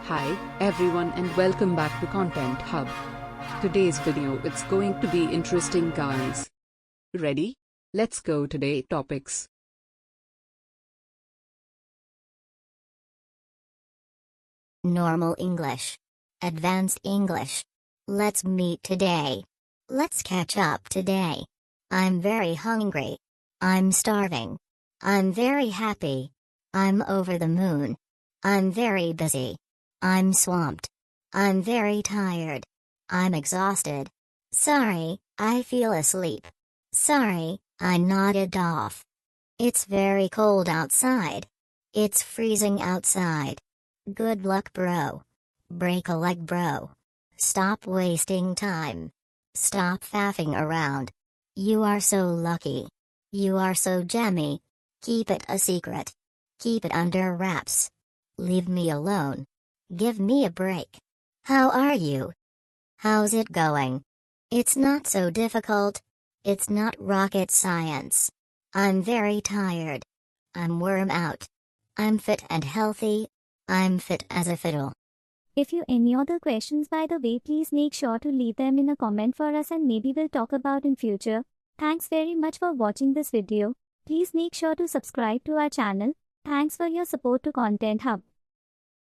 Hi everyone and welcome back to Content Hub. Today's video it's going to be interesting guys. Ready? Let's go today topics. Normal English. Advanced English. Let's meet today. Let's catch up today. I'm very hungry. I'm starving. I'm very happy. I'm over the moon. I'm very busy. I'm swamped. I'm very tired. I'm exhausted. Sorry, I feel asleep. Sorry, I nodded off. It's very cold outside. It's freezing outside. Good luck, bro. Break a leg, bro. Stop wasting time. Stop faffing around. You are so lucky. You are so gemmy. Keep it a secret. Keep it under wraps. Leave me alone. Give me a break. How are you? How's it going? It's not so difficult. It's not rocket science. I'm very tired. I'm worm out. I'm fit and healthy. I'm fit as a fiddle. If you any other questions by the way, please make sure to leave them in a comment for us and maybe we'll talk about in future. Thanks very much for watching this video. Please make sure to subscribe to our channel. Thanks for your support to Content Hub.